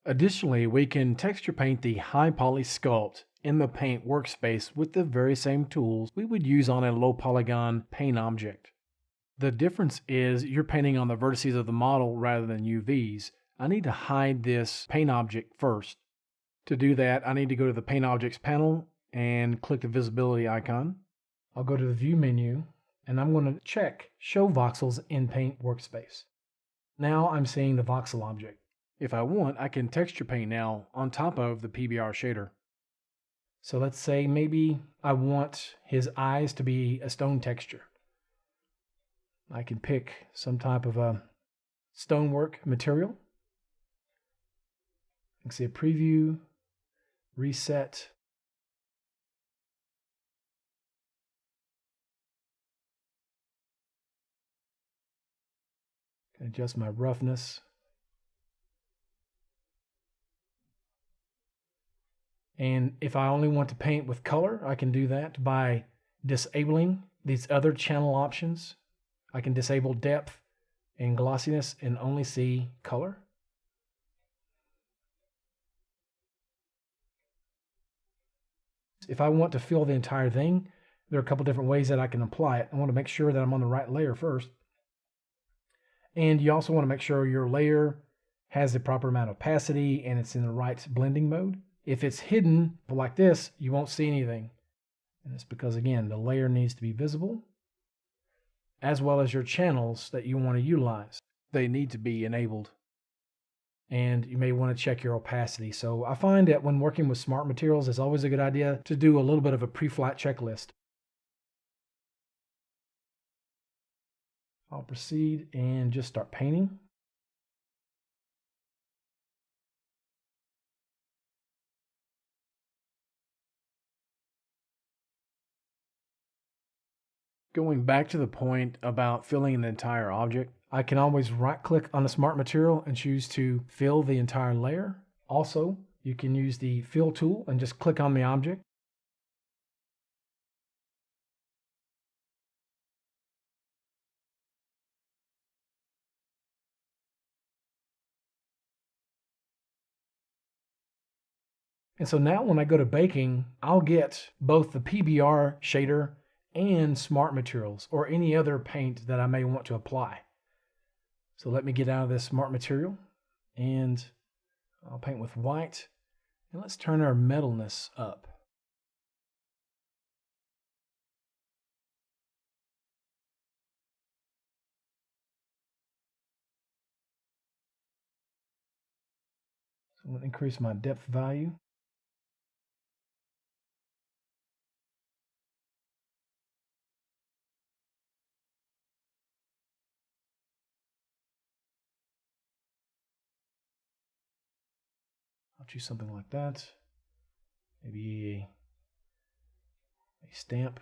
Additionally, we can texture paint the high poly sculpt in the paint workspace with the very same tools we would use on a low polygon paint object. The difference is you're painting on the vertices of the model rather than UVs. I need to hide this paint object first. To do that, I need to go to the Paint Objects panel and click the visibility icon. I'll go to the View menu and I'm going to check Show Voxels in Paint Workspace. Now I'm seeing the voxel object. If I want, I can texture paint now on top of the PBR shader. So let's say maybe I want his eyes to be a stone texture. I can pick some type of a stonework material. You can see a preview, reset. Can adjust my roughness. And if I only want to paint with color, I can do that by disabling these other channel options. I can disable depth and glossiness and only see color. If I want to fill the entire thing, there are a couple different ways that I can apply it. I want to make sure that I'm on the right layer first. And you also want to make sure your layer has the proper amount of opacity and it's in the right blending mode. If it's hidden like this, you won't see anything. And it's because, again, the layer needs to be visible, as well as your channels that you want to utilize. They need to be enabled. And you may want to check your opacity. So I find that when working with smart materials, it's always a good idea to do a little bit of a pre-flight checklist. I'll proceed and just start painting. Going back to the point about filling an entire object, I can always right-click on the smart material and choose to fill the entire layer. Also, you can use the fill tool and just click on the object. And so now when I go to baking, I'll get both the PBR shader and smart materials or any other paint that I may want to apply. So let me get out of this smart material and I'll paint with white, and let's turn our metalness up. So I'm going to increase my depth value. I'll choose something like that. Maybe a stamp.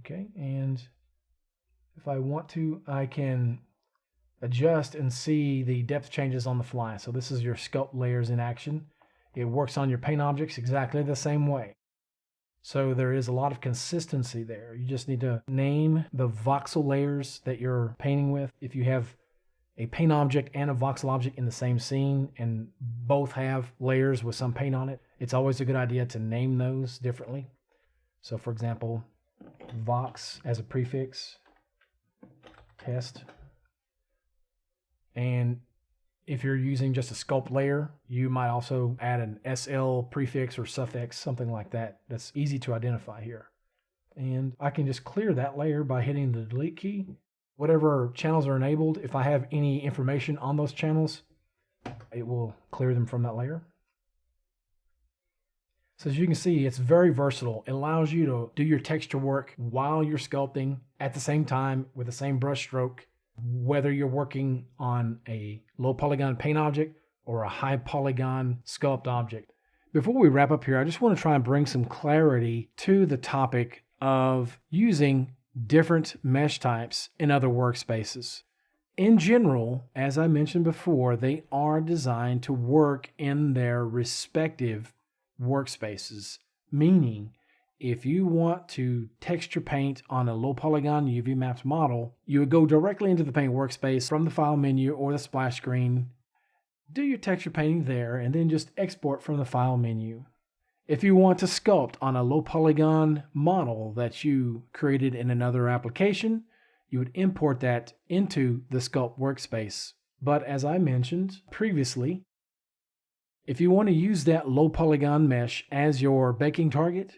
Okay, and if I want to, I can adjust and see the depth changes on the fly. So this is your sculpt layers in action. It works on your paint objects exactly the same way. So there is a lot of consistency there. You just need to name the voxel layers that you're painting with. If you have a paint object and a voxel object in the same scene and both have layers with some paint on it, it's always a good idea to name those differently. So for example, vox as a prefix, test. And if you're using just a sculpt layer, you might also add an SL prefix or suffix, something like that. That's easy to identify here. And I can just clear that layer by hitting the delete key. Whatever channels are enabled, if I have any information on those channels, it will clear them from that layer. So as you can see, it's very versatile. It allows you to do your texture work while you're sculpting at the same time with the same brush stroke, whether you're working on a low polygon paint object or a high polygon sculpt object. Before we wrap up here, I just want to try and bring some clarity to the topic of using different mesh types in other workspaces. In general, as I mentioned before, they are designed to work in their respective workspaces, meaning If you want to texture paint on a low polygon UV mapped model, you would go directly into the paint workspace from the file menu or the splash screen, do your texture painting there, and then just export from the file menu. If you want to sculpt on a low polygon model that you created in another application, you would import that into the sculpt workspace. But as I mentioned previously, if you want to use that low polygon mesh as your baking target,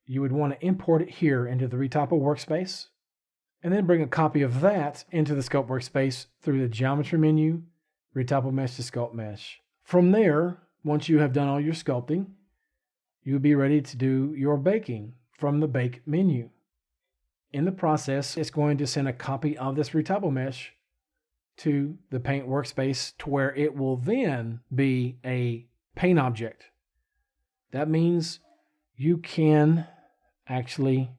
you would want to import it here into the Retopo workspace, and then bring a copy of that into the sculpt workspace through the geometry menu, Retopo mesh to sculpt mesh. From there, once you have done all your sculpting, you will be ready to do your baking from the bake menu. In the process, it's going to send a copy of this Retopo mesh to the paint workspace to where it will then be a paint object. That means you can actually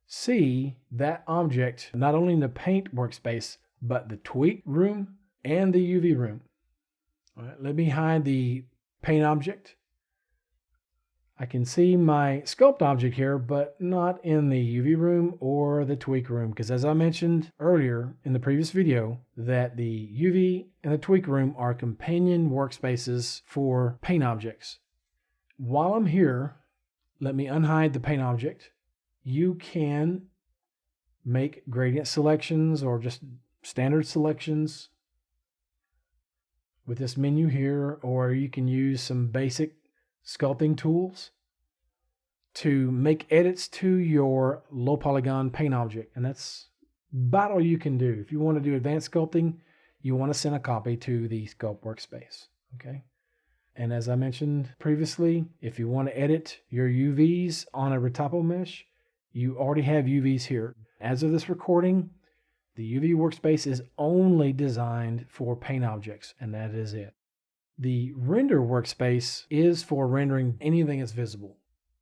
see that object not only in the paint workspace, but the tweak room and the UV room. All right, let me hide the paint object. I can see my sculpt object here, but not in the UV room or the tweak room, because as I mentioned earlier in the previous video, that the UV and the tweak room are companion workspaces for paint objects. While I'm here, let me unhide the paint object. You can make gradient selections or just standard selections with this menu here, or you can use some basic sculpting tools to make edits to your low polygon paint object. And that's about all you can do. If you want to do advanced sculpting, you want to send a copy to the sculpt workspace. Okay. And as I mentioned previously, if you want to edit your UVs on a Retopo mesh, you already have UVs here. As of this recording, the UV workspace is only designed for paint objects, and that is it. The render workspace is for rendering anything that's visible.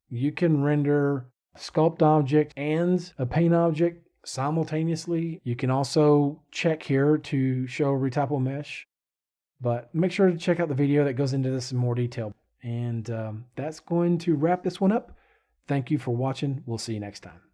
You can render a sculpt object and a paint object simultaneously. You can also check here to show Retopo mesh, but make sure to check out the video that goes into this in more detail. And that's going to wrap this one up. Thank you for watching. We'll see you next time.